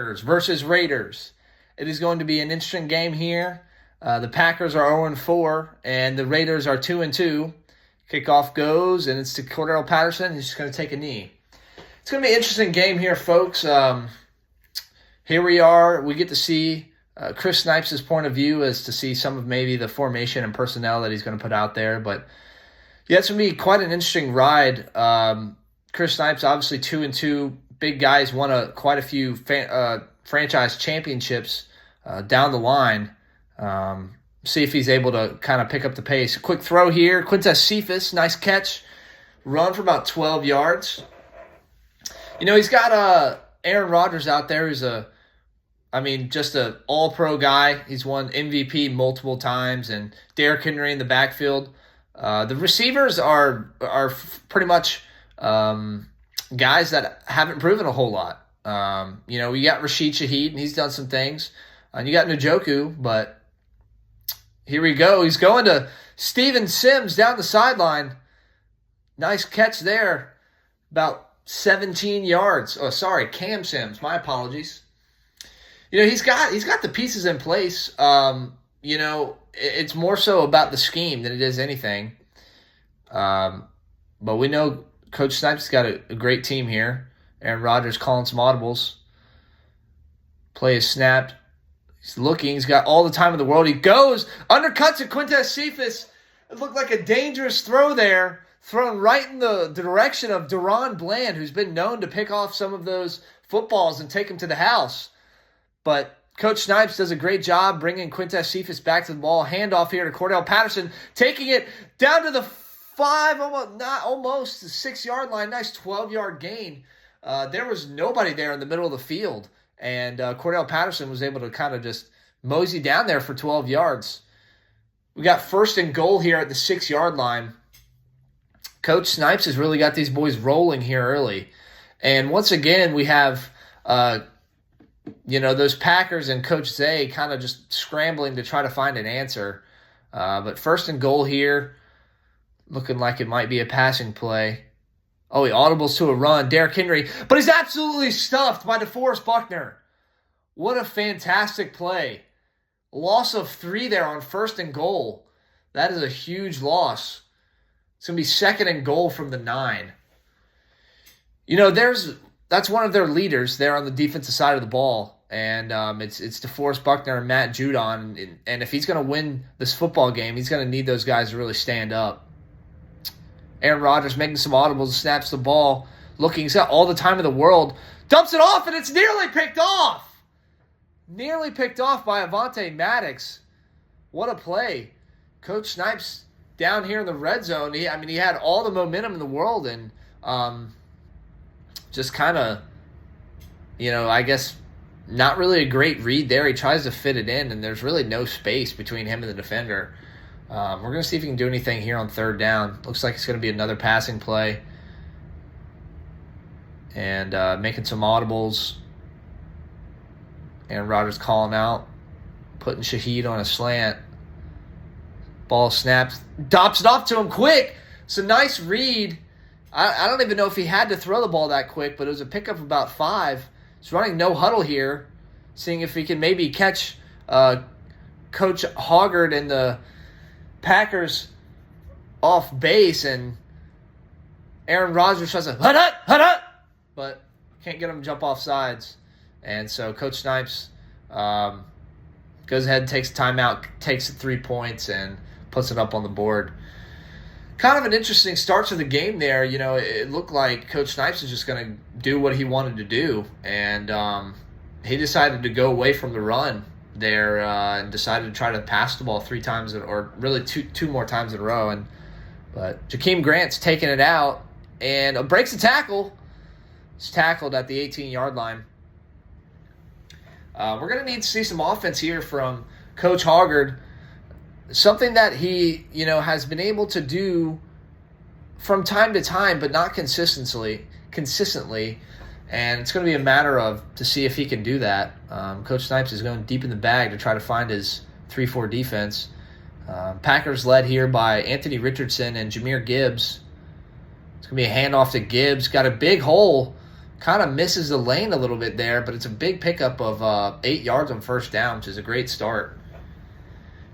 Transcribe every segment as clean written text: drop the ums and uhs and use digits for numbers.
Packers versus Raiders. It is going to be an interesting game here. The Packers are 0-4, and the Raiders are 2-2. Kickoff goes, and it's to Cordell Patterson. He's just going to take a knee. It's going to be an interesting game here, folks. Here we are. We get to see Chris Snipes' point of view as to see some of maybe the formation and personnel that he's going to put out there. But, yeah, it's going to be quite an interesting ride. Chris Snipes, obviously 2-2. Big guys won quite a few franchise championships down the line. See if he's able to kind of pick up the pace. Quick throw here. Quintez Cephas, nice catch. Run for about 12 yards. He's got Aaron Rodgers out there who's just an all-pro guy. He's won MVP multiple times, and Derrick Henry in the backfield. The receivers are pretty much guys that haven't proven a whole lot. We got Rashid Shaheed, and he's done some things. And you got Njoku, but here we go. He's going to Steven Sims down the sideline. Nice catch there. About 17 yards. Oh, sorry, Cam Sims. My apologies. He's got the pieces in place. It's more so about the scheme than it is anything. But we know Coach Snipes got a great team here. Aaron Rodgers calling some audibles. Play is snapped. He's looking. He's got all the time in the world. He goes. Undercuts at Quintez Cephas. It looked like a dangerous throw there. Thrown right in the direction of Deron Bland, who's been known to pick off some of those footballs and take them to the house. But Coach Snipes does a great job bringing Quintez Cephas back to the ball. Handoff here to Cordell Patterson. Taking it down to the 6-yard line. Nice 12-yard gain. There was nobody there in the middle of the field. And Cordell Patterson was able to kind of just mosey down there for 12 yards. We got 1st and goal here at the 6-yard line. Coach Snipes has really got these boys rolling here early. And once again, we have, those Packers and Coach Zae kind of just scrambling to try to find an answer. But 1st and goal here, looking like it might be a passing play. Oh, he audibles to a run. Derrick Henry. But he's absolutely stuffed by DeForest Buckner. What a fantastic play. Loss of 3 there on 1st and goal. That is a huge loss. It's going to be 2nd and goal from the 9. That's one of their leaders there on the defensive side of the ball. And it's DeForest Buckner and Matt Judon. And if he's going to win this football game, he's going to need those guys to really stand up. Aaron Rodgers making some audibles, snaps the ball, looking, he's got all the time in the world, dumps it off, and it's nearly picked off. Nearly picked off by Avonte Maddox. What a play. Coach Snipes down here in the red zone, he had all the momentum in the world, and just kind of, I guess not really a great read there. He tries to fit it in, and there's really no space between him and the defender. We're going to see if he can do anything here on 3rd down. Looks like it's going to be another passing play. And making some audibles. Aaron Rodgers calling out. Putting Shaheed on a slant. Ball snaps. Dops it off to him quick. It's a nice read. I don't even know if he had to throw the ball that quick, but it was a pickup of about 5. He's running no huddle here. Seeing if he can maybe catch Coach Hoggard and the Packers off base, and Aaron Rodgers tries to hut, but can't get him to jump off sides. And so Coach Snipes goes ahead and takes a timeout, takes 3 points, and puts it up on the board. Kind of an interesting start to the game there. It looked like Coach Snipes is just going to do what he wanted to do, and he decided to go away from the run there and decided to try to pass the ball 3 times, or really two more times in a row. But Jakeem Grant's taking it out and breaks the tackle. He's tackled at the 18-yard line. We're going to need to see some offense here from Coach Hoggard. Something that he, has been able to do from time to time, but not consistently. And it's going to be a matter to see if he can do that. Coach Snipes is going deep in the bag to try to find his 3-4 defense. Packers led here by Anthony Richardson and Jahmyr Gibbs. It's going to be a handoff to Gibbs. Got a big hole kind of misses the lane a little bit there, but it's a big pickup of 8 yards on first down, which is a great start.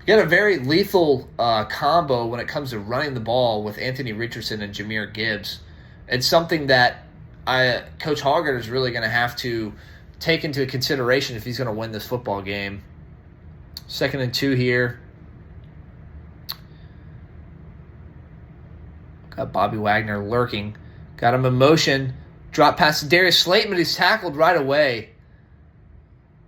You got a very lethal combo when it comes to running the ball with Anthony Richardson and Jahmyr Gibbs. It's something that Coach Hoggard is really going to have to take into consideration if he's going to win this football game. 2nd and 2 here. Got Bobby Wagner lurking. Got him in motion. Drop pass to Darius Slayton, but he's tackled right away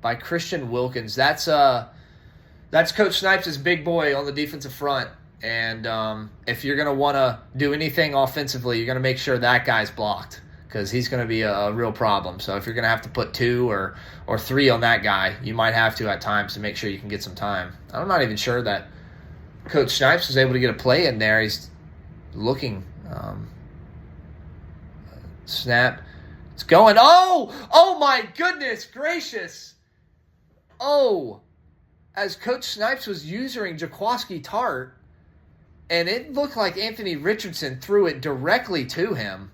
by Christian Wilkins. That's Coach Snipes' big boy on the defensive front. And if you're going to want to do anything offensively, you're going to make sure that guy's blocked because he's going to be a real problem. So if you're going to have to put 2 or 3 on that guy, you might have to at times to make sure you can get some time. I'm not even sure that Coach Snipes was able to get a play in there. He's looking. Snap. It's going. Oh my goodness gracious. As Coach Snipes was using Jaquaski Tart, and it looked like Anthony Richardson threw it directly to him,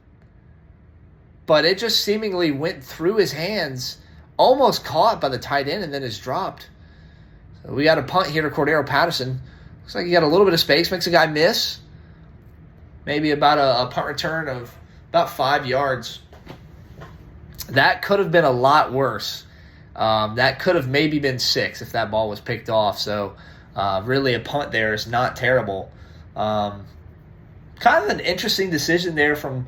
but it just seemingly went through his hands, almost caught by the tight end, and then is dropped. So we got a punt here to Cordero Patterson. Looks like he got a little bit of space, makes a guy miss. Maybe about a punt return of about 5 yards. That could have been a lot worse. That could have maybe been 6 if that ball was picked off. So really a punt there is not terrible. Kind of an interesting decision there from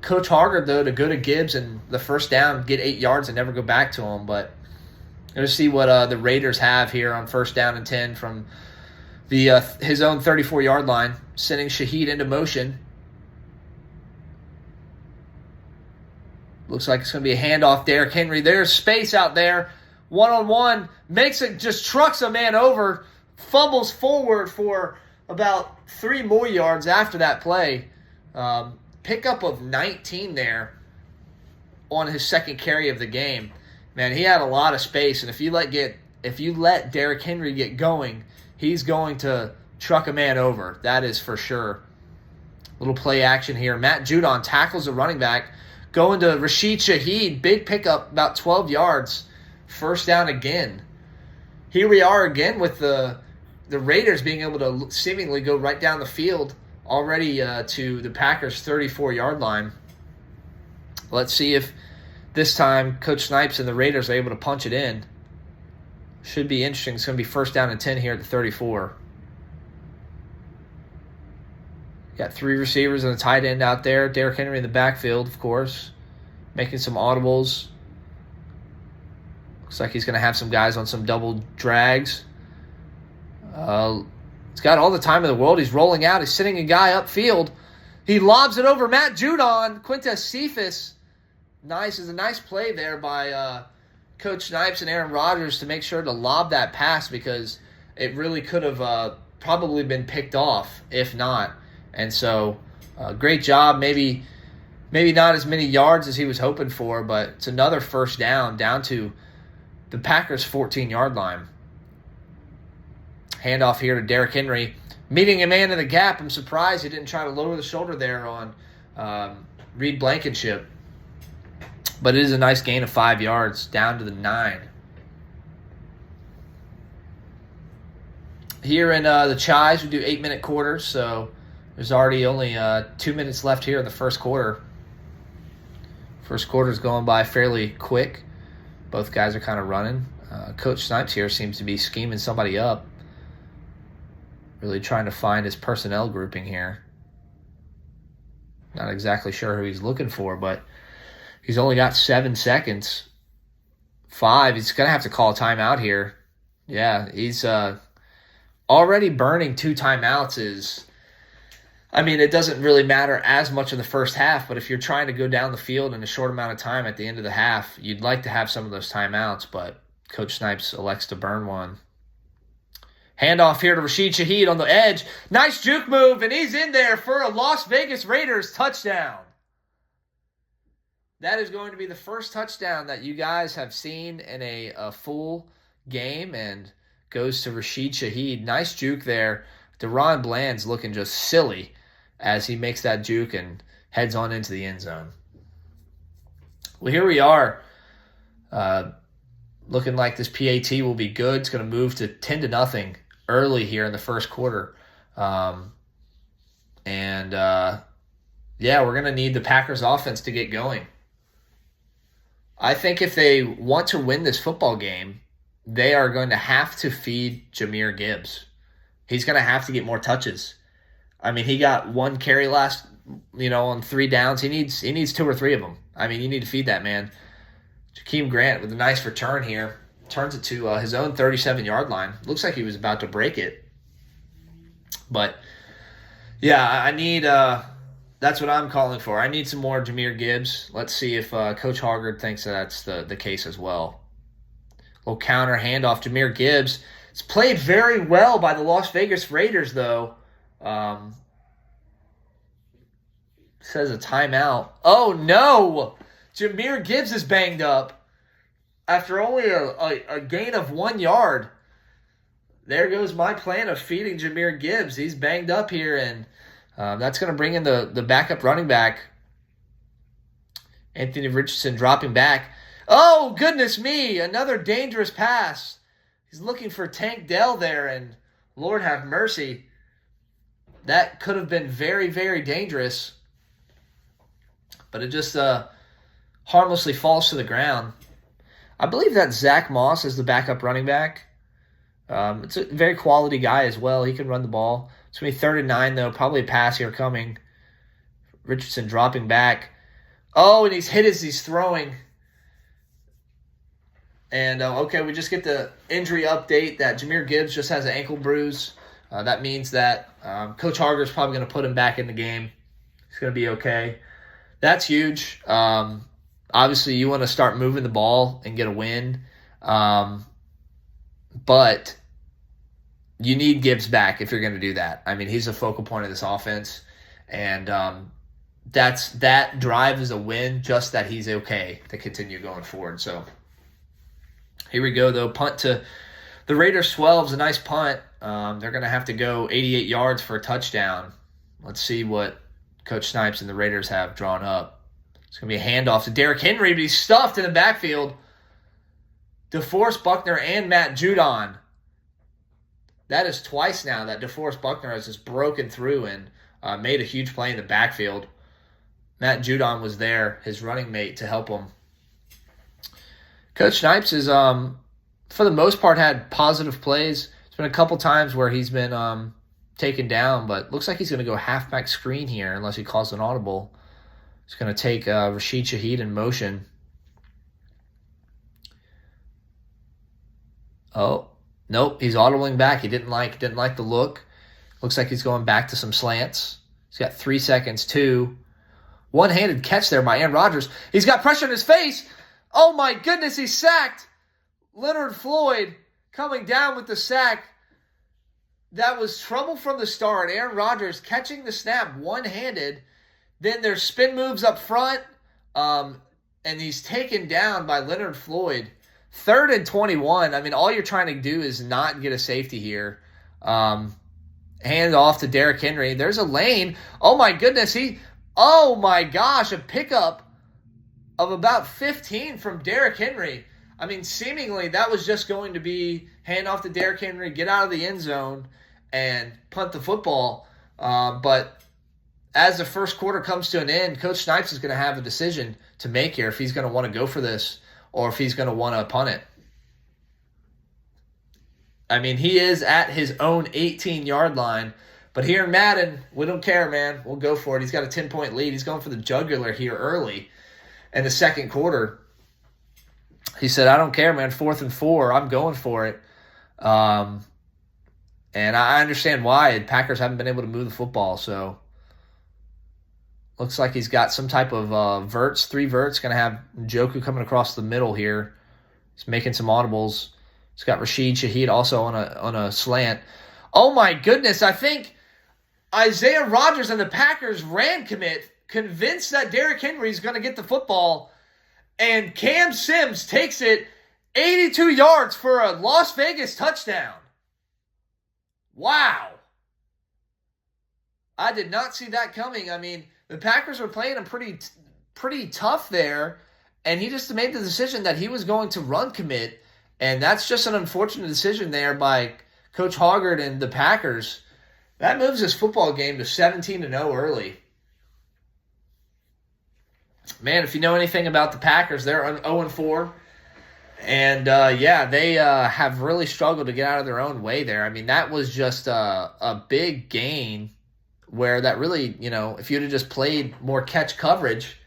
Coach Hoggard, though, to go to Gibbs and the first down, get 8 yards and never go back to him. But let's see what the Raiders have here on 1st down and 10 from his own 34-yard line, sending Shaheed into motion. Looks like it's going to be a handoff. Derrick Henry. There's space out there. 1-on-1. Makes it, just trucks a man over. Fumbles forward for about 3 more yards after that play. Pickup of 19 there on his second carry of the game. Man, he had a lot of space, and if you let Derrick Henry get going, he's going to truck a man over. That is for sure. Little play action here. Matt Judon tackles the running back. Going to Rashid Shaheed. Big pickup, about 12 yards. First down again. Here we are again with the Raiders being able to seemingly go right down the field already to the Packers' 34-yard line. Let's see if this time Coach Snipes and the Raiders are able to punch it in. Should be interesting. It's going to be 1st down and 10 here at the 34. Got 3 receivers and a tight end out there. Derrick Henry in the backfield, of course, making some audibles. Looks like he's going to have some guys on some double drags. He's got all the time in the world. He's rolling out. He's sending a guy upfield. He lobs it over Matt Judon. Quintez Cephas. Nice. Is a nice play there by Coach Snipes and Aaron Rodgers to make sure to lob that pass because it really could have probably been picked off if not. And so, great job. Maybe not as many yards as he was hoping for, but it's another first down to the Packers' 14-yard line. Handoff here to Derrick Henry. Meeting a man in the gap. I'm surprised he didn't try to lower the shoulder there on Reed Blankenship. But it is a nice gain of 5 yards down to the 9. Here in the Chives, we do 8-minute quarters, so there's already only 2 minutes left here in the first quarter. First quarter's going by fairly quick. Both guys are kind of running. Coach Snipes here seems to be scheming somebody up. Really trying to find his personnel grouping here. Not exactly sure who he's looking for, but he's only got 7 seconds. 5. He's going to have to call a timeout here. Yeah, he's already burning 2 timeouts it doesn't really matter as much in the first half, but if you're trying to go down the field in a short amount of time at the end of the half, you'd like to have some of those timeouts, but Coach Snipes elects to burn one. Handoff here to Rashid Shaheed on the edge. Nice juke move, and he's in there for a Las Vegas Raiders touchdown. That is going to be the first touchdown that you guys have seen in a full game, and goes to Rashid Shaheed. Nice juke there. Deron Bland's looking just silly as he makes that juke and heads on into the end zone. Well, here we are. Looking like this PAT will be good. It's going to move to 10-0 early here in the first quarter. We're going to need the Packers offense to get going. I think if they want to win this football game, they are going to have to feed Jahmyr Gibbs. He's going to have to get more touches. I mean, he got one carry on 3 downs. He needs 2 or 3 of them. I mean, you need to feed that man. Jakeem Grant with a nice return here. Turns it to his own 37-yard line. Looks like he was about to break it. But, yeah, I need that's what I'm calling for. I need some more Jahmyr Gibbs. Let's see if Coach Hoggard thinks that's the case as well. Little counter handoff, Jahmyr Gibbs. It's played very well by the Las Vegas Raiders, though. Says a timeout. Oh, no! Jahmyr Gibbs is banged up after only a gain of 1 yard. There goes my plan of feeding Jahmyr Gibbs. He's banged up here, and that's going to bring in the backup running back. Anthony Richardson dropping back. Oh, goodness me! Another dangerous pass. He's looking for Tank Dell there, and Lord have mercy. That could have been very, very dangerous. But it just harmlessly falls to the ground. I believe that Zach Moss is the backup running back. It's a very quality guy as well. He can run the ball. It's going to be 3rd and 9, though. Probably a pass here coming. Richardson dropping back. Oh, and he's hit as he's throwing. And, we just get the injury update that Jahmyr Gibbs just has an ankle bruise. That means that Coach Harger is probably going to put him back in the game. He's going to be okay. That's huge. Obviously, you want to start moving the ball and get a win. But you need Gibbs back if you're going to do that. I mean, he's a focal point of this offense. And that drive is a win, just that he's okay to continue going forward. So here we go, though. Punt to the Raiders 12 is a nice punt. They're going to have to go 88 yards for a touchdown. Let's see what Coach Snipes and the Raiders have drawn up. It's going to be a handoff to Derrick Henry, but he's stuffed in the backfield. DeForest Buckner and Matt Judon. That is twice now that DeForest Buckner has just broken through and made a huge play in the backfield. Matt Judon was there, his running mate, to help him. Coach Snipes has, for the most part, had positive plays. There's been a couple times where he's been taken down, but looks like he's going to go halfback screen here unless he calls an audible. He's going to take Rashid Shaheed in motion. Oh, nope, he's audibling back. He didn't like the look. Looks like he's going back to some slants. He's got 3 seconds, 2. One-handed catch there by Aaron Rodgers. He's got pressure on his face. Oh, my goodness, he's sacked. Leonard Floyd coming down with the sack. That was trouble from the start. Aaron Rodgers catching the snap one-handed. Then there's spin moves up front, and he's taken down by Leonard Floyd. 3rd and 21. I mean, all you're trying to do is not get a safety here. Hand off to Derrick Henry. There's a lane. Oh, my goodness. Oh, my gosh, a pickup of about 15 from Derrick Henry. I mean, seemingly that was just going to be hand off to Derrick Henry, get out of the end zone, and punt the football. But as the first quarter comes to an end, Coach Snipes is going to have a decision to make here if he's going to want to go for this or if he's going to want to punt it. I mean, he is at his own 18-yard line. But here in Madden, we don't care, man. We'll go for it. He's got a 10-point lead. He's going for the jugular here early in the second quarter. He said, I don't care, man. 4th and 4. I'm going for it. And I understand why. The Packers haven't been able to move the football. So looks like he's got some type of verts, 3 verts. Going to have Njoku coming across the middle here. He's making some audibles. He's got Rashid Shaheed also on a slant. Oh, my goodness. I think Isaiah Rodgers and the Packers ran commit, convinced that Derrick Henry is going to get the football, and Cam Sims takes it 82 yards for a Las Vegas touchdown. Wow. I did not see that coming. I mean, the Packers were playing them pretty tough there, and he just made the decision that he was going to run commit, and that's just an unfortunate decision there by Coach Hoggard and the Packers. That moves this football game to 17-0 early. Man, if you know anything about the Packers, they're 0-4. And, they have really struggled to get out of their own way there. I mean, that was just a big gain where that really, if you'd have just played more catch coverage,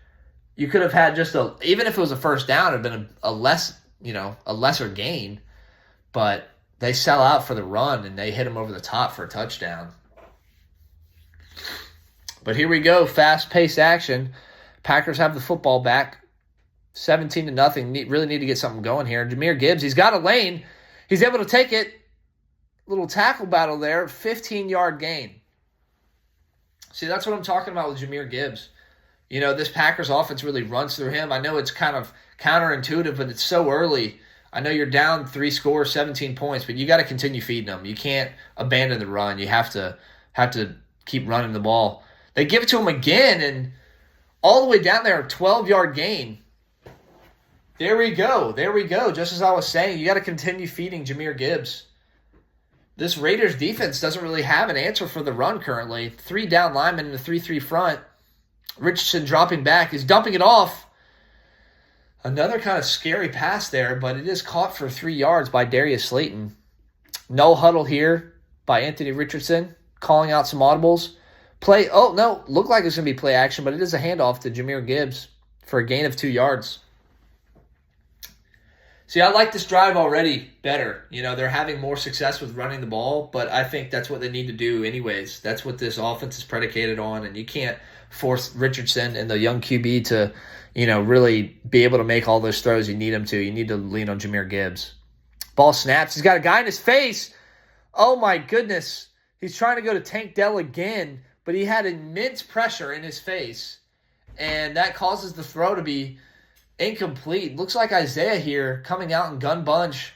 you could have had even if it was a first down, it would have been a lesser gain. But they sell out for the run, and they hit him over the top for a touchdown. But here we go, fast-paced action. Packers have the football back, 17-0. Really need to get something going here. Jahmyr Gibbs, he's got a lane. He's able to take it. Little tackle battle there, 15-yard gain. See, that's what I'm talking about with Jahmyr Gibbs. This Packers offense really runs through him. I know it's kind of counterintuitive, but it's so early. I know you're down 3 scores, 17 points, but you got to continue feeding them. You can't abandon the run. You have to keep running the ball. They give it to him again, and all the way down there, a 12-yard gain. There we go. Just as I was saying, you got to continue feeding Jahmyr Gibbs. This Raiders defense doesn't really have an answer for the run currently. 3 down linemen in a 3-3 front. Richardson dropping back. He's dumping it off. Another kind of scary pass there, but it is caught for 3 yards by Darius Slayton. No huddle here by Anthony Richardson, calling out some audibles. Looked like it's going to be play action, but it is a handoff to Jahmyr Gibbs for a gain of 2 yards. See, I like this drive already better. They're having more success with running the ball, but I think that's what they need to do anyways. That's what this offense is predicated on, and you can't force Richardson and the young QB to, really be able to make all those throws you need him to. You need to lean on Jahmyr Gibbs. Ball snaps. He's got a guy in his face. Oh, my goodness. He's trying to go to Tank Dell again, but he had immense pressure in his face, and that causes the throw to be incomplete. Looks like Isaiah here coming out in gun bunch,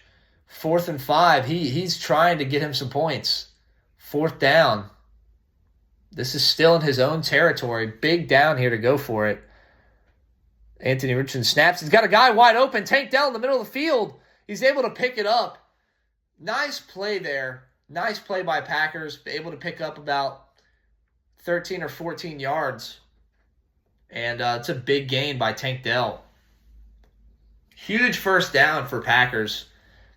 4th and 5. He's trying to get him some points. 4th down. This is still in his own territory. Big down here to go for it. Anthony Richardson snaps. He's got a guy wide open. Tank Dell in the middle of the field. He's able to pick it up. Nice play there. Nice play by Packers. Able to pick up about 13 or 14 yards. And it's a big gain by Tank Dell. Huge first down for Packers.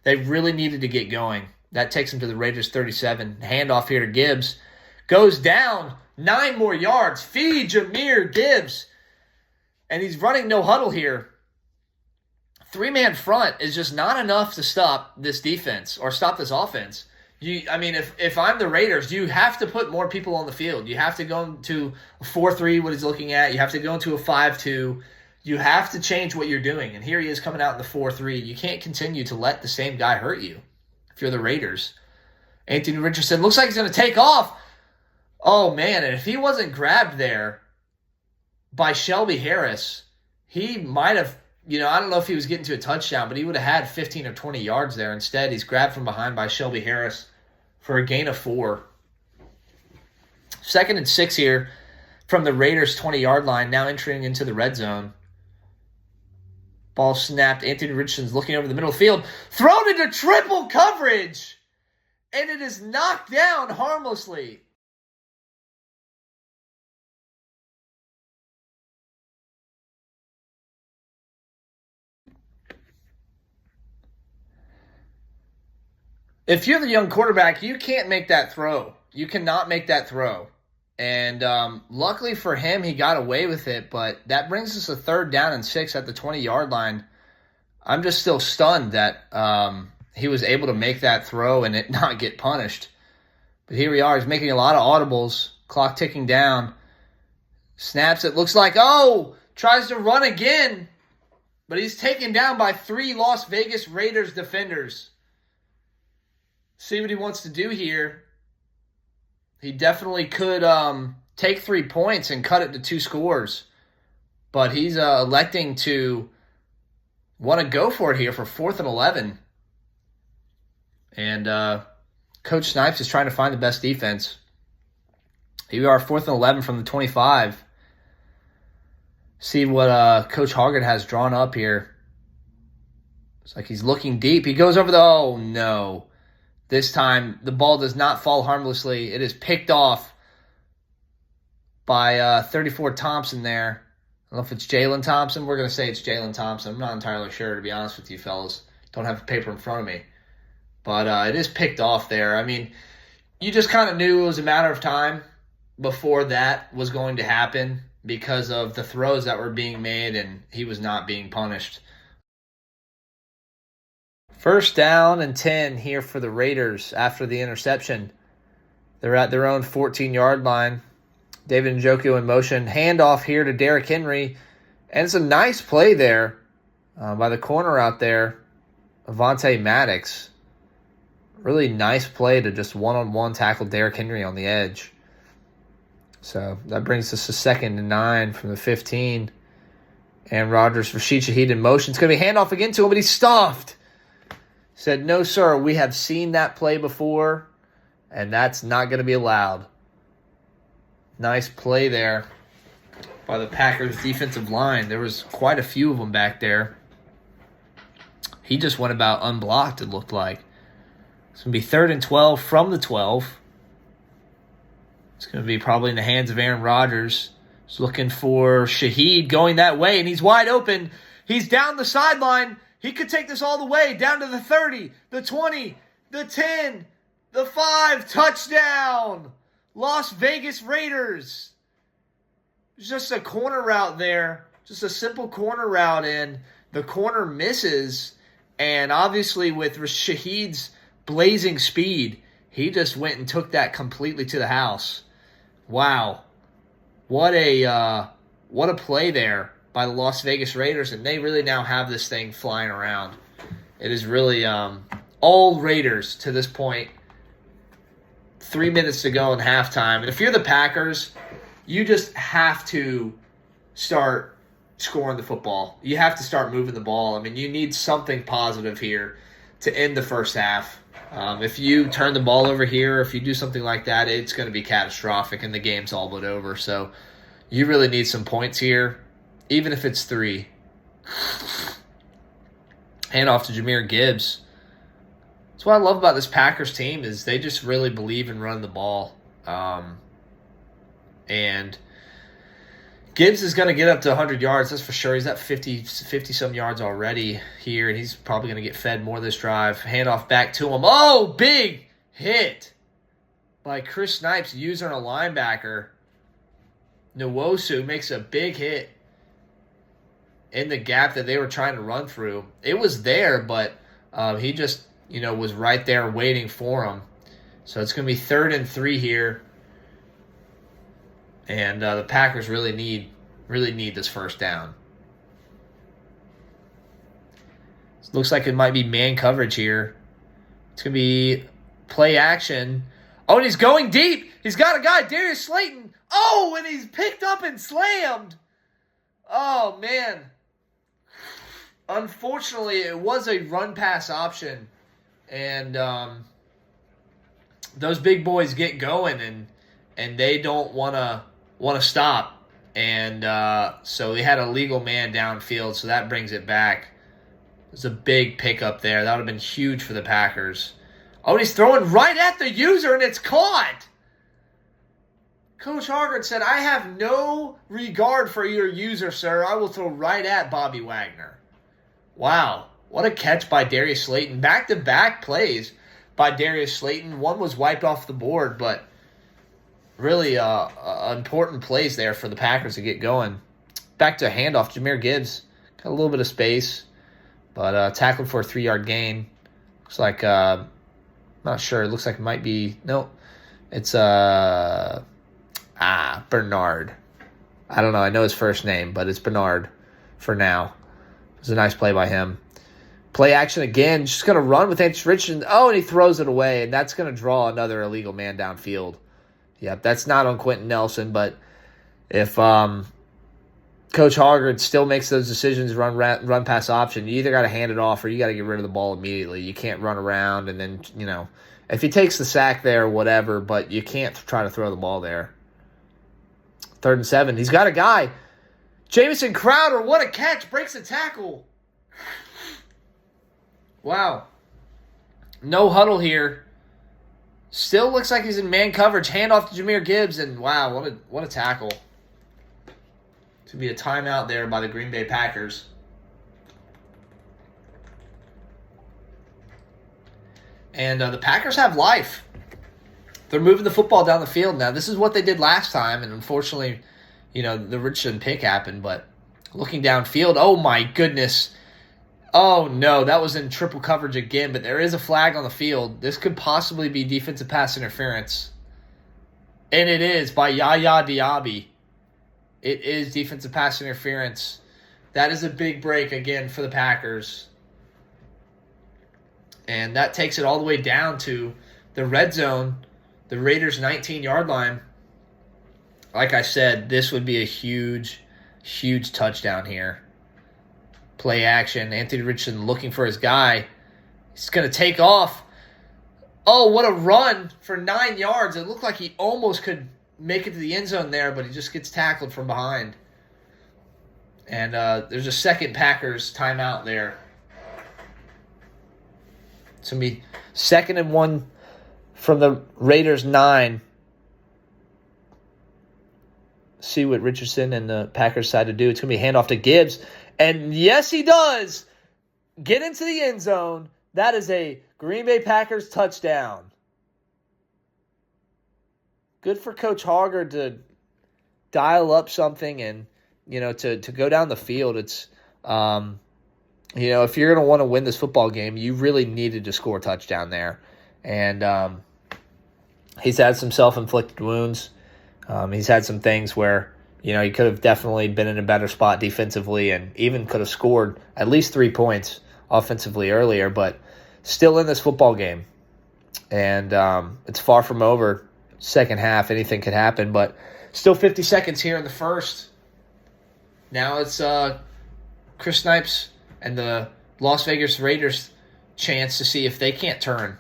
They really needed to get going. That takes them to the Raiders 37. Handoff here to Gibbs. Goes down 9 more yards. Feed Jahmyr Gibbs. And he's running no huddle here. 3-man front is just not enough to stop this defense or stop this offense. If I'm the Raiders, you have to put more people on the field. You have to go into a 4-3, what he's looking at. You have to go into a 5-2. You have to change what you're doing. And here he is coming out in the 4-3. You can't continue to let the same guy hurt you if you're the Raiders. Anthony Richardson looks like he's going to take off. Oh, man, and if he wasn't grabbed there by Shelby Harris, he might have, I don't know if he was getting to a touchdown, but he would have had 15 or 20 yards there. Instead, he's grabbed from behind by Shelby Harris for a gain of 4. 2nd and 6 here from the Raiders' 20-yard line, now entering into the red zone. Ball snapped. Anthony Richardson's looking over the middle of the field. Thrown into triple coverage. And it is knocked down harmlessly. If you're the young quarterback, you can't make that throw. You cannot make that throw. And luckily for him, he got away with it. But that brings us a 3rd down and 6 at the 20-yard line. I'm just still stunned that he was able to make that throw and it not get punished. But here we are. He's making a lot of audibles. Clock ticking down. Snaps it. Looks like, tries to run again. But he's taken down by 3 Las Vegas Raiders defenders. See what he wants to do here. He definitely could take 3 points and cut it to 2 scores. But he's electing to want to go for it here for 4th and 11. And Coach Snipes is trying to find the best defense. Here we are, 4th and 11 from the 25. See what Coach Hoggard has drawn up here. It's like he's looking deep. He goes over oh no. This time the ball does not fall harmlessly. It is picked off by 34 Thompson there. I don't know if it's Jalen Thompson. We're going to say it's Jalen Thompson. I'm not entirely sure, to be honest with you fellas. Don't have the paper in front of me. But it is picked off there. I mean, you just kind of knew it was a matter of time before that was going to happen because of the throws that were being made, and he was not being punished. First down and 10 here for the Raiders after the interception. They're at their own 14-yard line. David Njoku in motion. Handoff here to Derrick Henry. And it's a nice play there by the corner out there, Avonte Maddox. Really nice play to just one-on-one tackle Derrick Henry on the edge. So that brings us to 2nd and 9 from the 15. And Rodgers, Rashid Shaheed in motion. It's going to be handoff again to him, but he's stuffed. Said, no, sir, we have seen that play before, and that's not going to be allowed. Nice play there by the Packers defensive line. There was quite a few of them back there. He just went about unblocked, it looked like. It's going to be 3rd and 12 from the 12. It's going to be probably in the hands of Aaron Rodgers. He's looking for Shaheed going that way, and he's wide open. He's down the sideline. He could take this all the way down to the 30, the 20, the 10, the 5. Touchdown! Las Vegas Raiders. Just a corner route there. Just a simple corner route, and the corner misses. And obviously with Shaheed's blazing speed, he just went and took that completely to the house. Wow. What a play there by the Las Vegas Raiders, and they really now have this thing flying around. It is really all Raiders to this point. 3 minutes to go in halftime. And if you're the Packers, you just have to start scoring the football. You have to start moving the ball. I mean, you need something positive here to end the first half. If you turn the ball over here, if you do something like that, it's going to be catastrophic and the game's all but over. So you really need some points here, even if it's 3. Hand off to Jahmyr Gibbs. That's what I love about this Packers team is they just really believe in running the ball. And Gibbs is going to get up to 100 yards, that's for sure. He's at 50-some yards already here, and he's probably going to get fed more this drive. Handoff back to him. Oh, big hit by Chris Snipes using a linebacker. Nwosu makes a big hit in the gap that they were trying to run through. It was there, but he just was right there waiting for him. So it's going to be 3rd and 3 here. And the Packers really need this first down. It looks like it might be man coverage here. It's going to be play action. Oh, and he's going deep. He's got a guy, Darius Slayton. Oh, and he's picked up and slammed. Oh, man. Unfortunately, it was a run-pass option. And those big boys get going, and they don't want to stop. And so they had a legal man downfield, so that brings it back. There's a big pickup there. That would have been huge for the Packers. Oh, and he's throwing right at the user, and it's caught. Coach Hoggard said, I have no regard for your user, sir. I will throw right at Bobby Wagner. Wow. What a catch by Darius Slayton. Back-to-back plays by Darius Slayton. One was wiped off the board, but really important plays there for the Packers to get going. Back to handoff. Jahmyr Gibbs got a little bit of space, but tackled for a 3-yard gain. Looks like, not sure. It looks like it might be, no, it's Bernard. I don't know. I know his first name, but it's Bernard for now. It was a nice play by him. Play action again. Just going to run with Anthony Richardson. Oh, and he throws it away, and that's going to draw another illegal man downfield. Yep, that's not on Quentin Nelson, but if Coach Hoggard still makes those decisions, run pass option, you either got to hand it off or you got to get rid of the ball immediately. You can't run around and then, if he takes the sack there, whatever, but you can't try to throw the ball there. 3rd and 7. He's got a guy. Jamison Crowder, what a catch. Breaks the tackle. Wow. No huddle here. Still looks like he's in man coverage. Handoff to Jahmyr Gibbs, and wow, what a tackle. To be a timeout there by the Green Bay Packers. And the Packers have life. They're moving the football down the field now. This is what they did last time, and unfortunately, the Richardson pick happened. But looking downfield, oh my goodness. Oh no, that was in triple coverage again, but there is a flag on the field. This could possibly be defensive pass interference. And it is by Yaya Diaby. It is defensive pass interference. That is a big break again for the Packers. And that takes it all the way down to the red zone, the Raiders' 19-yard line. Like I said, this would be a huge, huge touchdown here. Play action. Anthony Richardson looking for his guy. He's going to take off. Oh, what a run for 9 yards. It looked like he almost could make it to the end zone there, but he just gets tackled from behind. And there's a second Packers timeout there. It's going to be 2nd and 1 from the Raiders' 9. See what Richardson and the Packers decide to do. It's going to be a handoff to Gibbs. And yes, he does get into the end zone. That is a Green Bay Packers touchdown. Good for Coach Hoggard to dial up something and, to go down the field. It's, if you're going to want to win this football game, you really needed to score a touchdown there. And he's had some self-inflicted wounds. He's had some things where, he could have definitely been in a better spot defensively and even could have scored at least 3 points offensively earlier, but still in this football game. And it's far from over. Second half, anything could happen, but still 50 seconds here in the first. Now it's Chris Snipes and the Las Vegas Raiders' chance to see if they can't turn.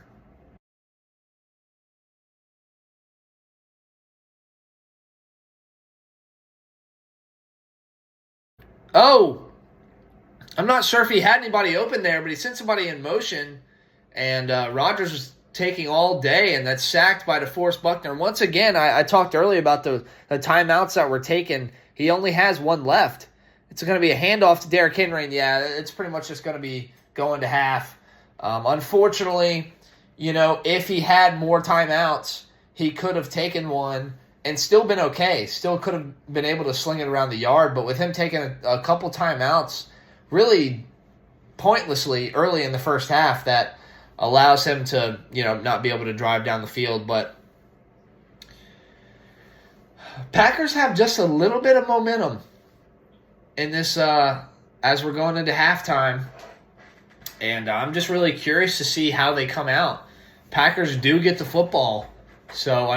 Oh, I'm not sure if he had anybody open there, but he sent somebody in motion, and Rodgers was taking all day, and that's sacked by DeForest Buckner. Once again, I talked earlier about the timeouts that were taken. He only has one left. It's going to be a handoff to Derrick Henry, and yeah, it's pretty much just going to be going to half. Unfortunately, if he had more timeouts, he could have taken one and still been okay. Still could have been able to sling it around the yard, but with him taking a couple timeouts really pointlessly early in the first half, that allows him to, not be able to drive down the field. But Packers have just a little bit of momentum in this as we're going into halftime. And I'm just really curious to see how they come out. Packers do get the football. So,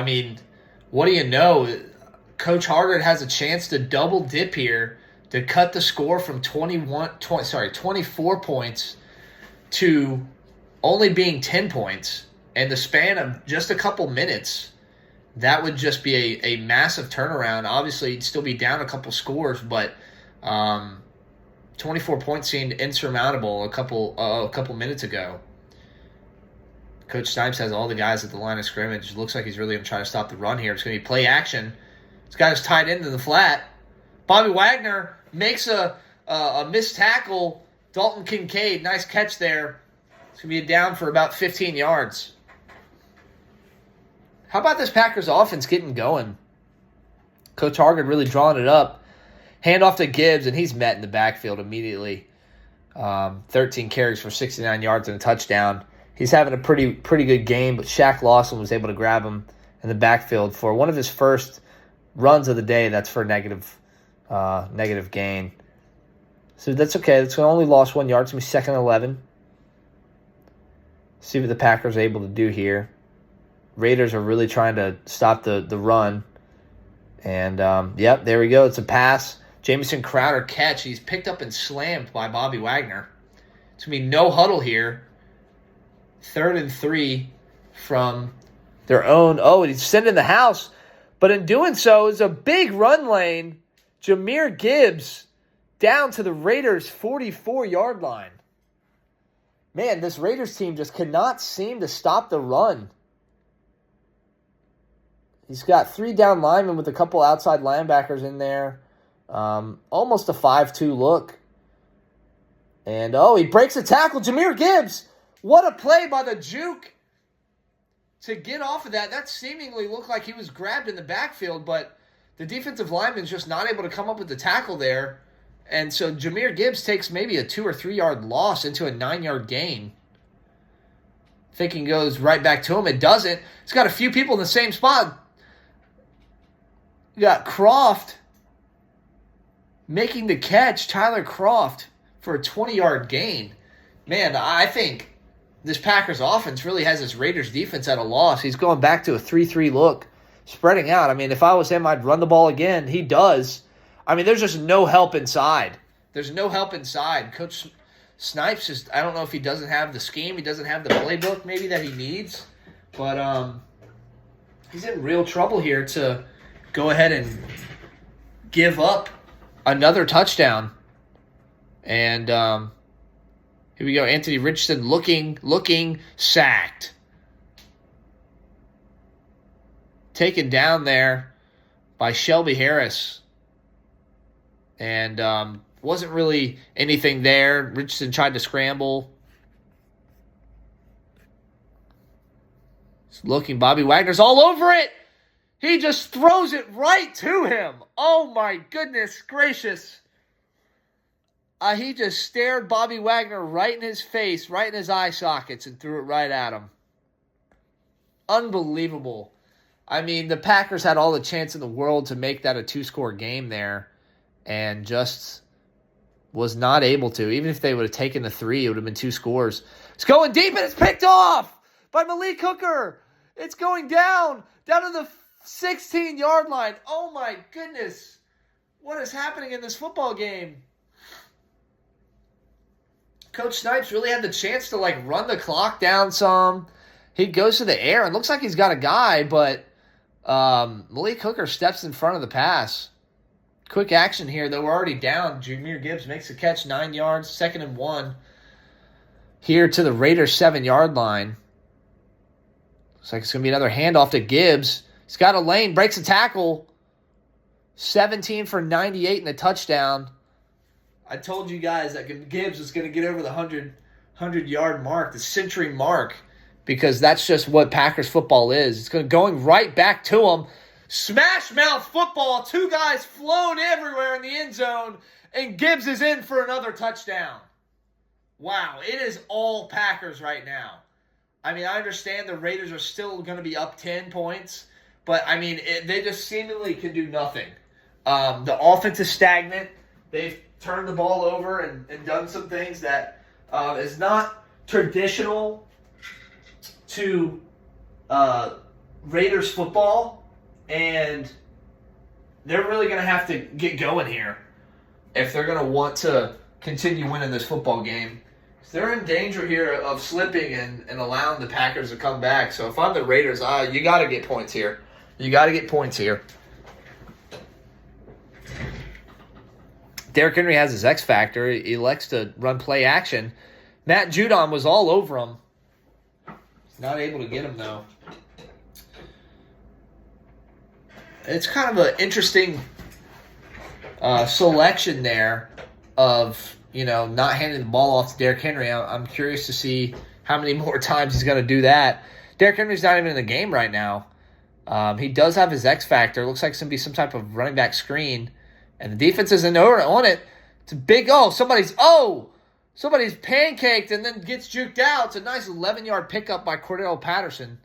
what do you know? Coach Hoggard has a chance to double dip here to cut the score from 24 points to only being 10 points in the span of just a couple minutes. That would just be a massive turnaround. Obviously, he'd still be down a couple scores, but 24 points seemed insurmountable a couple minutes ago. Coach Snipes has all the guys at the line of scrimmage. Looks like he's really going to try to stop the run here. It's going to be play action. This guy's tied into the flat. Bobby Wagner makes a missed tackle. Dalton Kincaid, nice catch there. It's going to be down for about 15 yards. How about this Packers offense getting going? Coach Hoggard really drawing it up. Handoff to Gibbs, and he's met in the backfield immediately. 13 carries for 69 yards and a touchdown. He's having a pretty good game, but Shaq Lawson was able to grab him in the backfield for one of his first runs of the day. That's for negative gain. So that's okay. It's only lost 1 yard. It's going to be 2nd and 11. See what the Packers are able to do here. Raiders are really trying to stop the run. And, there we go. It's a pass. Jamison Crowder catch. He's picked up and slammed by Bobby Wagner. It's going to be no huddle here. 3rd and 3 from their own. Oh, and he's sending the house. But in doing so, it's a big run lane Jahmyr Gibbs down to the Raiders' 44-yard line. Man, this Raiders team just cannot seem to stop the run. He's got 3 down linemen with a couple outside linebackers in there. Almost a 5-2 look. And, he breaks a tackle. Jahmyr Gibbs, what a play by the juke to get off of that. That seemingly looked like he was grabbed in the backfield, but the defensive lineman's just not able to come up with the tackle there. And so Jahmyr Gibbs takes maybe a 2 or 3 yard loss into a 9-yard gain. Thinking goes right back to him. It doesn't. He's got a few people in the same spot. You got Croft making the catch, Tyler Croft, for a 20-yard gain. Man, I think this Packers offense really has this Raiders defense at a loss. He's going back to a 3-3 look, spreading out. I mean, if I was him, I'd run the ball again. He does. I mean, there's just no help inside. There's no help inside. Coach Snipes just, I don't know if he doesn't have the scheme. He doesn't have the playbook maybe that he needs. But he's in real trouble here to go ahead and give up another touchdown. And here we go. Anthony Richardson looking sacked. Taken down there by Shelby Harris. And wasn't really anything there. Richardson tried to scramble. He's looking. Bobby Wagner's all over it. He just throws it right to him. Oh, my goodness gracious. He just stared Bobby Wagner right in his face, right in his eye sockets, and threw it right at him. Unbelievable. I mean, the Packers had all the chance in the world to make that a 2-score game there, and just was not able to. Even if they would have taken the 3, it would have been 2 scores. It's going deep, and it's picked off by Malik Hooker. It's going down to the 16-yard line. Oh, my goodness. What is happening in this football game? Coach Snipes really had the chance to, run the clock down some. He goes to the air, and looks like he's got a guy, but Malik Hooker steps in front of the pass. Quick action here, though. We're already down. Jahmyr Gibbs makes the catch, 9 yards, 2nd and 1. Here to the Raiders' 7-yard line. Looks like it's going to be another handoff to Gibbs. He's got a lane, breaks a tackle. 17 for 98 and a touchdown. I told you guys that Gibbs was going to get over the 100-yard mark, the century mark, because that's just what Packers football is. It's going right back to him. Smash mouth football. 2 guys flown everywhere in the end zone, and Gibbs is in for another touchdown. Wow, it is all Packers right now. I mean, I understand the Raiders are still going to be up 10 points, but, I mean, they just seemingly can do nothing. The offense is stagnant. They've turned the ball over and done some things that is not traditional to Raiders football, and they're really going to have to get going here if they're going to want to continue winning this football game. They're in danger here of slipping and allowing the Packers to come back. So if I'm the Raiders, you got to get points here. You got to get points here. Derrick Henry has his X factor. He elects to run play action. Matt Judon was all over him. He's not able to get him, though. It's kind of an interesting selection there of, not handing the ball off to Derrick Henry. I'm curious to see how many more times he's going to do that. Derrick Henry's not even in the game right now. He does have his X factor. Looks like it's going to be some type of running back screen. And the defense isn't on it. It's a big, somebody's pancaked and then gets juked out. It's a nice 11-yard pickup by Cordell Patterson.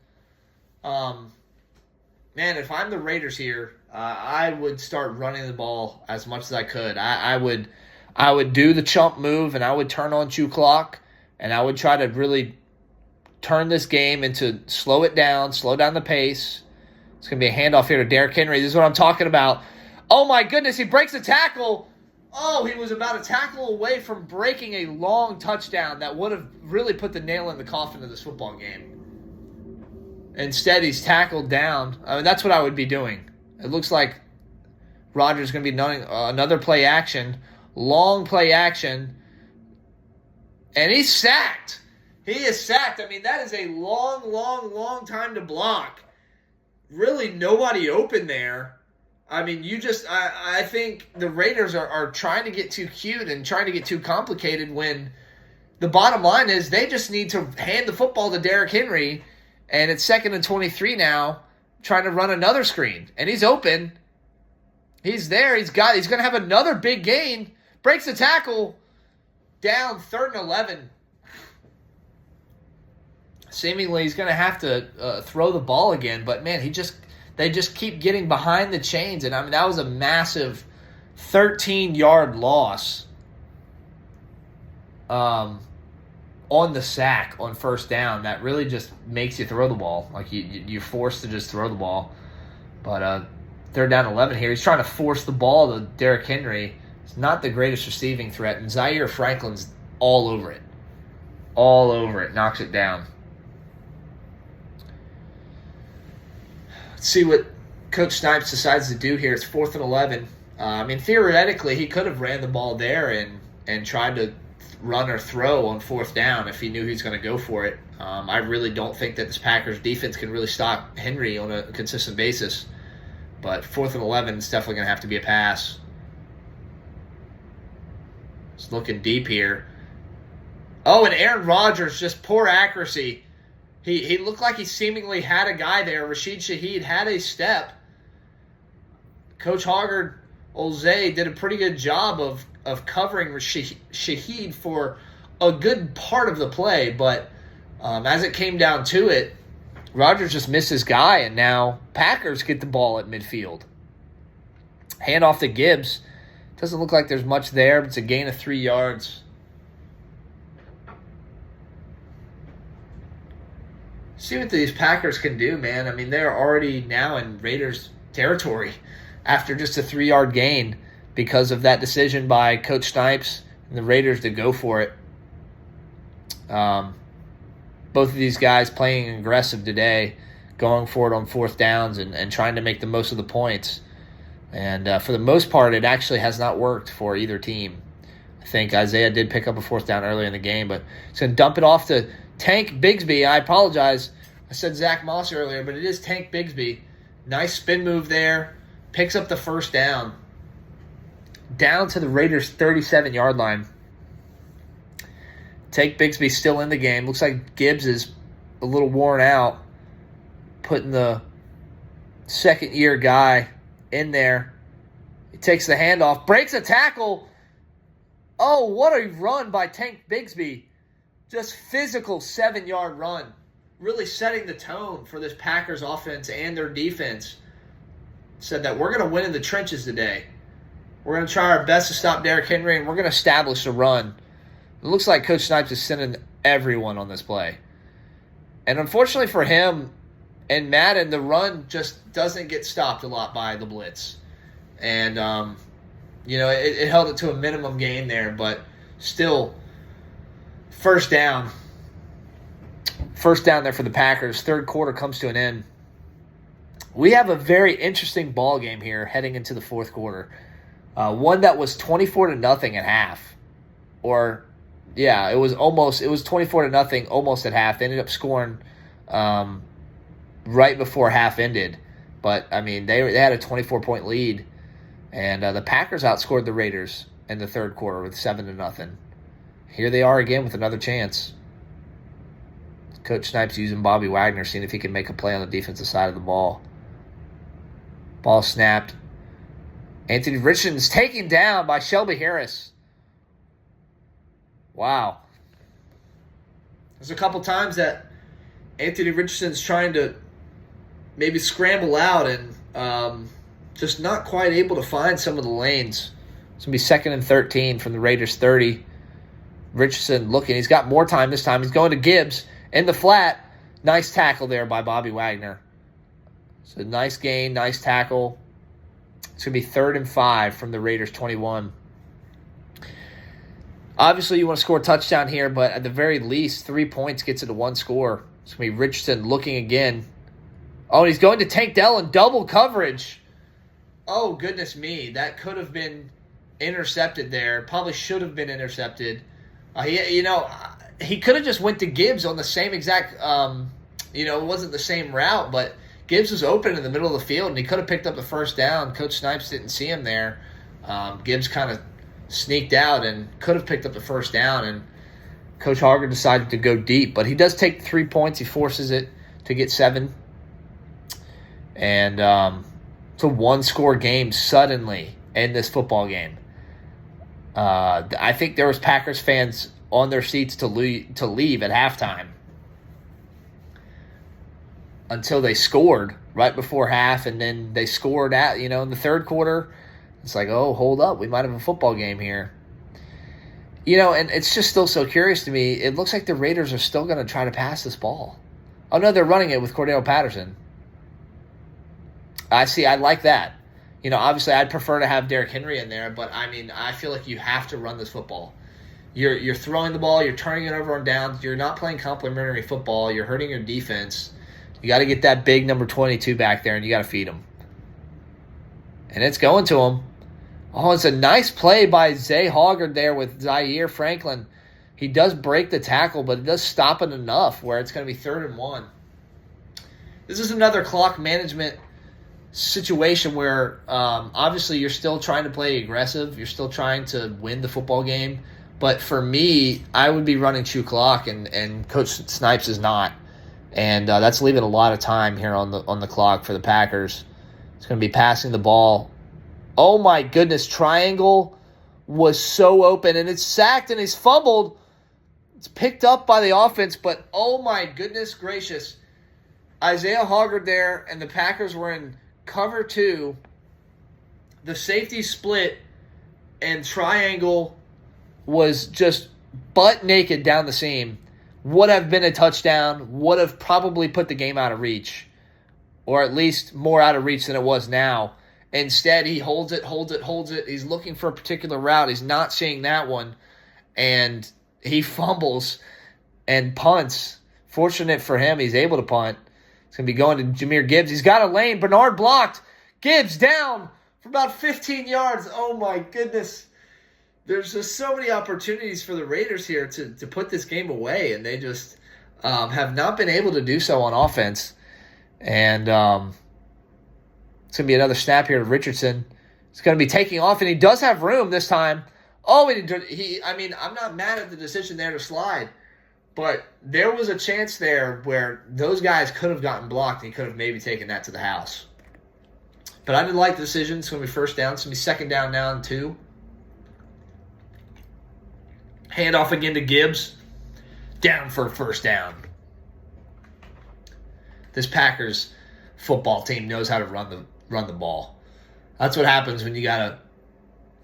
Man, if I'm the Raiders here, I would start running the ball as much as I could. I would do the chump move, and I would turn on chew clock, and I would try to really turn this game into slow down the pace. It's going to be a handoff here to Derrick Henry. This is what I'm talking about. Oh, my goodness, he breaks a tackle. Oh, he was about a tackle away from breaking a long touchdown that would have really put the nail in the coffin of this football game. Instead, he's tackled down. I mean, that's what I would be doing. It looks like Rodgers is going to be another play action, long play action, and he's sacked. He is sacked. I mean, that is a long time to block. Really nobody open there. I mean, I think the Raiders are trying to get too cute and trying to get too complicated when the bottom line is they just need to hand the football to Derrick Henry, and it's 2nd and 23 now, trying to run another screen. And he's open. He's there. He's going to have another big gain. Breaks the tackle. Down 3rd and 11. Seemingly he's going to have to throw the ball again. But, man, they just keep getting behind the chains. And, I mean, that was a massive 13-yard loss on the sack on 1st down. That really just makes you throw the ball. Like, you're forced to just throw the ball. But 3rd down 11 here. He's trying to force the ball to Derrick Henry. It's not the greatest receiving threat. And Zaire Franklin's all over it. All over it. Knocks it down. Let's see what Coach Snipes decides to do here. It's 4th and 11. I mean, theoretically, he could have ran the ball there and tried to run or throw on 4th down if he knew he was going to go for it. I really don't think that this Packers defense can really stop Henry on a consistent basis. But 4th and 11 is definitely going to have to be a pass. It's looking deep here. Oh, and Aaron Rodgers, just poor accuracy. He looked like he seemingly had a guy there. Rashid Shaheed had a step. Coach Hoggard, old Zae, did a pretty good job of covering Shaheed for a good part of the play. But as it came down to it, Rodgers just missed his guy, and now Packers get the ball at midfield. Hand off to Gibbs. Doesn't look like there's much there, but it's a gain of 3 yards. See what these Packers can do, man. I mean, they're already now in Raiders territory after just a 3-yard gain because of that decision by Coach Snipes and the Raiders to go for it. Both of these guys playing aggressive today, going for it on 4th downs and trying to make the most of the points. And for the most part, it actually has not worked for either team. I think Isaiah did pick up a 4th down early in the game, but he's going to dump it off to Tank Bigsby. I apologize. I said Zach Moss earlier, but it is Tank Bigsby. Nice spin move there. Picks up the 1st down. Down to the Raiders' 37-yard line. Tank Bigsby still in the game. Looks like Gibbs is a little worn out. Putting the 2nd-year guy in there. He takes the handoff. Breaks a tackle. Oh, what a run by Tank Bigsby. Just physical 7-yard run. Really setting the tone for this Packers offense and their defense. Said that we're going to win in the trenches today. We're going to try our best to stop Derrick Henry, and we're going to establish a run. It looks like Coach Snipes is sending everyone on this play. And unfortunately for him and Madden, the run just doesn't get stopped a lot by the blitz. And, it held it to a minimum gain there, but still, 1st down. 1st down there for the Packers. 3rd quarter comes to an end. We have a very interesting ball game here heading into the 4th quarter. One that was 24-0 at half. It was 24-0 almost at half. They ended up scoring right before half ended. But, I mean, they had a 24-point lead. And the Packers outscored the Raiders in the 3rd quarter with 7-0. Here they are again with another chance. Coach Snipes using Bobby Wagner, seeing if he can make a play on the defensive side of the ball. Ball snapped. Anthony Richardson is taken down by Shelby Harris. Wow. There's a couple times that Anthony Richardson's trying to maybe scramble out and just not quite able to find some of the lanes. It's going to be 2nd and 13 from the Raiders' 30. Richardson looking. He's got more time this time. He's going to Gibbs in the flat. Nice tackle there by Bobby Wagner. So nice gain, nice tackle. It's going to be 3rd and 5 from the Raiders' 21. Obviously, you want to score a touchdown here, but at the very least, 3 points gets it to 1 score. It's going to be Richardson looking again. Oh, and he's going to Tank Dell in double coverage. Oh, goodness me. That could have been intercepted there. Probably should have been intercepted. He could have just went to Gibbs on the same exact, it wasn't the same route, but Gibbs was open in the middle of the field, and he could have picked up the first down. Coach Snipes didn't see him there. Gibbs kind of sneaked out and could have picked up the first down, and Coach Harger decided to go deep. But he does take 3 points. He forces it to get 7. And it's a one-score game suddenly in this football game. I think there was Packers fans on their seats to leave at halftime until they scored right before half, and then they scored in the third quarter. It's like, oh, hold up, we might have a football game here. And it's just still so curious to me. It looks like the Raiders are still going to try to pass this ball. Oh, no, they're running it with Cordell Patterson. I like that. Obviously I'd prefer to have Derrick Henry in there, but I feel like you have to run this football. You're throwing the ball, you're turning it over on downs, you're not playing complimentary football, you're hurting your defense. You got to get that big number 22 back there, and you got to feed him. And it's going to him. Oh, it's a nice play by Zay Hoggard there with Zaire Franklin. He does break the tackle, but it does stop it enough where it's going to be 3rd and 1. This is another clock management situation where obviously you're still trying to play aggressive. You're still trying to win the football game. But for me, I would be running true clock, and Coach Snipes is not. And that's leaving a lot of time here on the clock for the Packers. It's going to be passing the ball. Oh, my goodness. Triangle was so open, and it's sacked, and he's fumbled. It's picked up by the offense, but oh, my goodness gracious. Isaiah Hoggard there, and the Packers were in cover 2. The safety split, and Triangle was just butt naked down the seam. Would have been a touchdown, would have probably put the game out of reach, or at least more out of reach than it was now. Instead, he holds it. He's looking for a particular route. He's not seeing that one, and he fumbles and punts. Fortunate for him, he's able to punt. It's going to be going to Jahmyr Gibbs. He's got a lane. Bernard blocked. Gibbs down for about 15 yards. Oh, my goodness. There's just so many opportunities for the Raiders here to put this game away, and they just have not been able to do so on offense. And it's going to be another snap here to Richardson. He's going to be taking off, and he does have room this time. Oh, I'm not mad at the decision there to slide, but there was a chance there where those guys could have gotten blocked, and he could have maybe taken that to the house. But I didn't like the decision. It's going to be first down. It's going to be 2nd down now and 2. Hand off again to Gibbs. Down for a first down. This Packers football team knows how to run the ball. That's what happens when you got a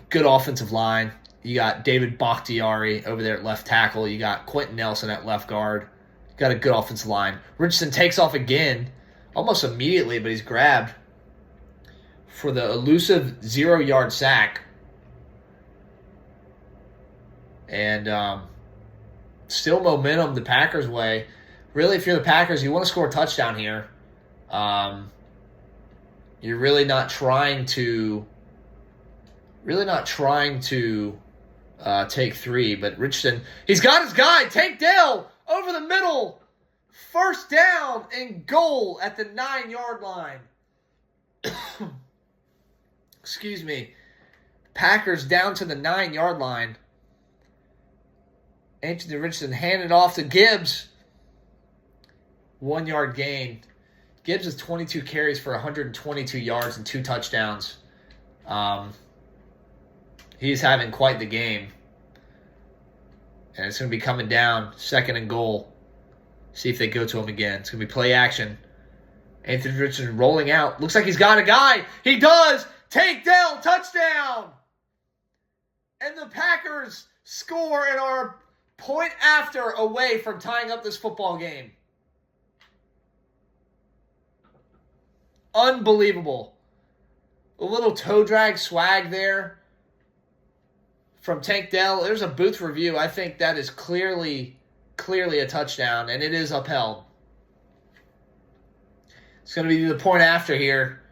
good offensive line. You got David Bakhtiari over there at left tackle. You got Quentin Nelson at left guard. You got a good offensive line. Richardson takes off again, almost immediately, but he's grabbed for the elusive 0-yard sack. And still momentum the Packers' way. Really, if you're the Packers, you want to score a touchdown here. You're really not trying to take 3. But Richardson, he's got his guy. Tank Dell over the middle. First down and goal at the 9-yard line. Excuse me. Packers down to the 9-yard line. Anthony Richardson handed off to Gibbs. 1-yard gain. Gibbs has 22 carries for 122 yards and 2 touchdowns. He's having quite the game. And it's going to be coming down, 2nd and goal. See if they go to him again. It's going to be play action. Anthony Richardson rolling out. Looks like he's got a guy. He does. Tank Dell, touchdown. And the Packers score and are point after away from tying up this football game. Unbelievable. A little toe drag swag there from Tank Dell. There's a booth review. I think that is clearly a touchdown, and it is upheld. It's going to be the point after here.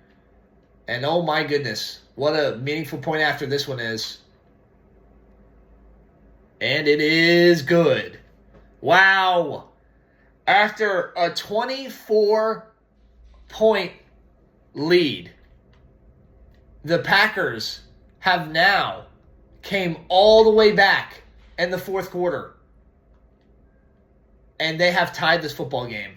And oh my goodness, what a meaningful point after this one is. And it is good. Wow. After a 24-point lead, the Packers have now came all the way back in the fourth quarter. And they have tied this football game.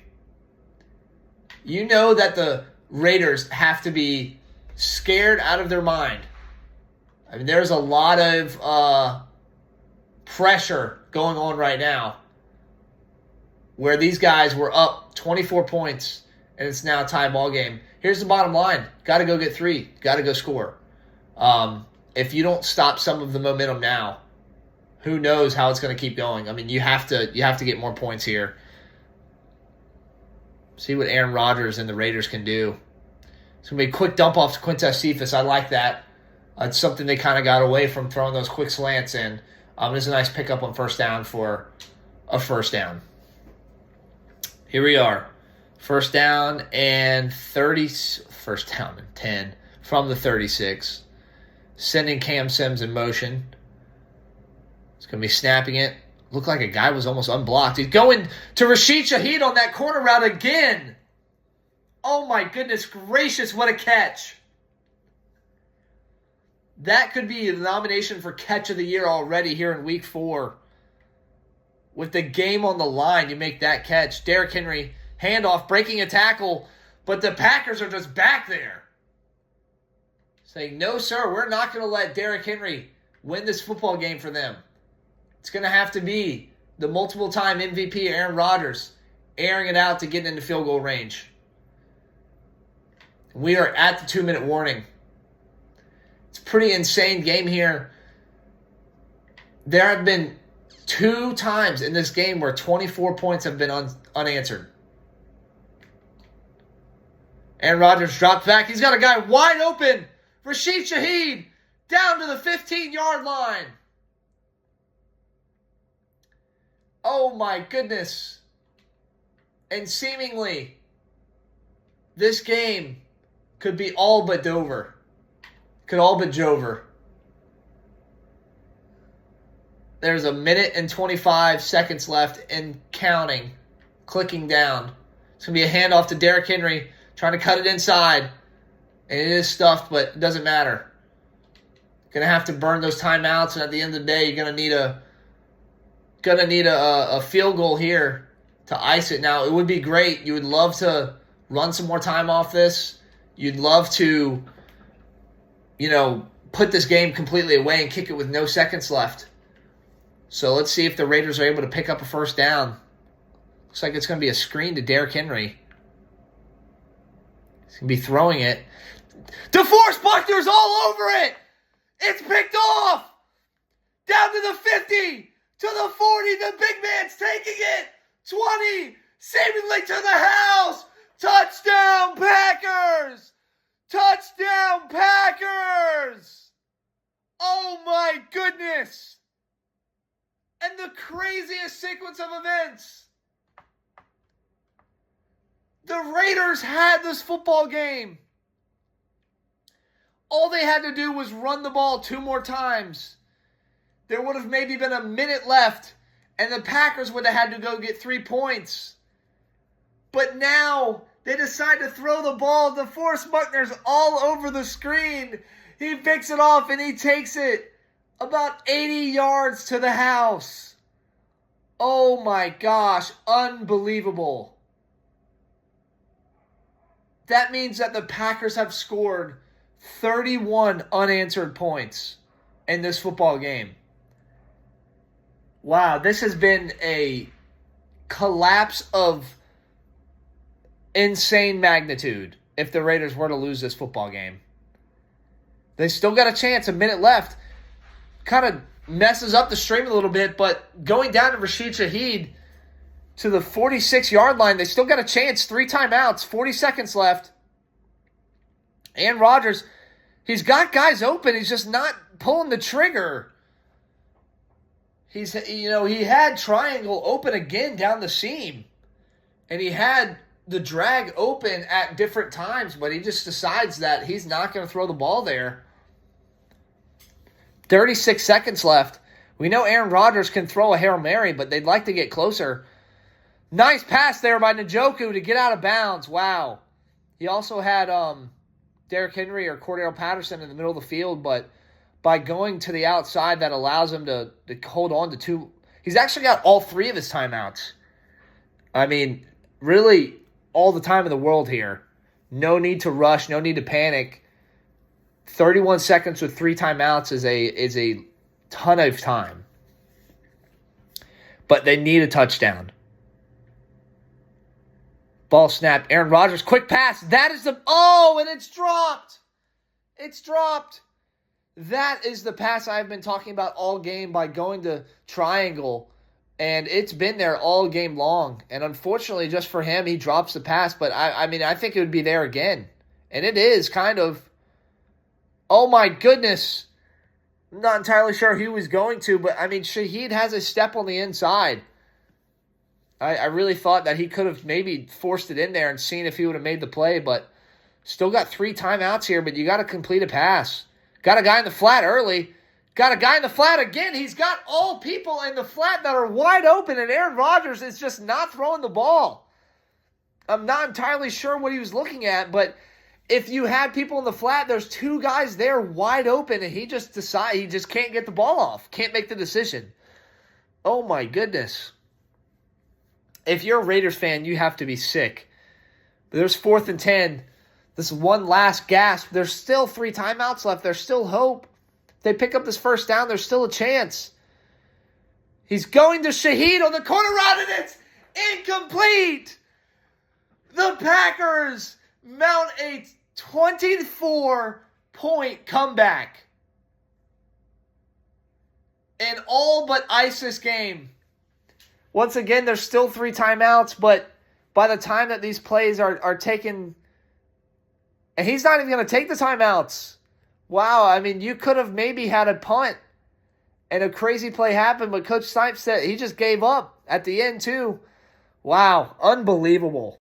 You know that the Raiders have to be scared out of their mind. I mean, there's a lot of pressure going on right now where these guys were up 24 points and it's now a tie ball game. Here's the bottom line. Got to go get 3. Got to go score. If you don't stop some of the momentum now, who knows how it's going to keep going. I mean, you have to get more points here. See what Aaron Rodgers and the Raiders can do. It's going to be a quick dump off to Quintez Cephas. I like that. It's something they kind of got away from, throwing those quick slants in. It's a nice pickup on first down for a first down. Here we are. First down and 10 from the 36. Sending Cam Sims in motion. It's going to be snapping it. Looked like a guy was almost unblocked. He's going to Rashid Shaheed on that corner route again. Oh my goodness gracious, what a catch. That could be a nomination for Catch of the Year already here in Week 4. With the game on the line, you make that catch. Derrick Henry, handoff, breaking a tackle, but the Packers are just back there. Saying, no sir, we're not going to let Derrick Henry win this football game for them. It's going to have to be the multiple-time MVP Aaron Rodgers airing it out to get into field goal range. We are at the 2-minute warning. It's a pretty insane game here. There have been 2 times in this game where 24 points have been unanswered. Aaron Rodgers dropped back. He's got a guy wide open. Rashid Shaheed down to the 15-yard line. Oh my goodness. And seemingly, this game could be all but over. Could all but Jover. There's a minute and 25 seconds left and counting. Clicking down. It's going to be a handoff to Derrick Henry. Trying to cut it inside. And it is stuffed, but it doesn't matter. Going to have to burn those timeouts. And at the end of the day, you're going to need a field goal here to ice it. Now, it would be great. You would love to run some more time off this. You'd love to, put this game completely away and kick it with no seconds left. So let's see if the Raiders are able to pick up a first down. Looks like it's going to be a screen to Derrick Henry. He's going to be throwing it. DeForest Buckner's all over it. It's picked off. Down to the 50. To the 40. The big man's taking it. 20. Seemingly to the house. Touchdown, Packers. Touchdown, Packers. Oh, my goodness. And the craziest sequence of events. The Raiders had this football game. All they had to do was run the ball 2 more times. There would have maybe been a minute left, and the Packers would have had to go get 3 points. But now they decide to throw the ball. DeForest Buckner's all over the screen. He picks it off, and he takes it about 80 yards to the house. Oh my gosh, unbelievable. That means that the Packers have scored 31 unanswered points in this football game. Wow, this has been a collapse of insane magnitude if the Raiders were to lose this football game. They still got a chance, a minute left. Kind of messes up the stream a little bit, but going down to Rashid Shaheed to the 46-yard line, they still got a chance. 3 timeouts, 40 seconds left. And Rodgers, he's got guys open. He's just not pulling the trigger. He had triangle open again down the seam. And he had the drag open at different times, but he just decides that he's not going to throw the ball there. 36 seconds left. We know Aaron Rodgers can throw a Hail Mary, but they'd like to get closer. Nice pass there by Njoku to get out of bounds. Wow. He also had Derrick Henry or Cordell Patterson in the middle of the field, but by going to the outside, that allows him to hold on to two. He's actually got all three of his timeouts. I mean, really, all the time in the world here. No need to rush, no need to panic. 31 seconds with 3 timeouts is a ton of time. But they need a touchdown. Ball snapped. Aaron Rodgers, quick pass. That is the... Oh, and it's dropped. It's dropped. That is the pass I've been talking about all game by going to triangle. And it's been there all game long. And unfortunately, just for him, he drops the pass. But, I mean, I think it would be there again. And it is kind of... Oh, my goodness. I'm not entirely sure who he was going to. But, I mean, Shaheed has a step on the inside. I really thought that he could have maybe forced it in there and seen if he would have made the play. But still got 3 timeouts here. But you got to complete a pass. Got a guy in the flat early. Got a guy in the flat again. He's got all people in the flat that are wide open, and Aaron Rodgers is just not throwing the ball. I'm not entirely sure what he was looking at, but if you had people in the flat, there's 2 guys there wide open, and he just can't get the ball off. Can't make the decision. Oh, my goodness. If you're a Raiders fan, you have to be sick. There's 4th and 10. This one last gasp. There's still 3 timeouts left. There's still hope. If they pick up this first down, there's still a chance. He's going to Shaheed on the corner route, and it's incomplete. The Packers mount a 24-point comeback and all but ice this game. Once again, there's still 3 timeouts, but by the time that these plays are taken, and he's not even going to take the timeouts. Wow, I mean, you could have maybe had a punt and a crazy play happened, but Coach Snipes said he just gave up at the end too. Wow, unbelievable.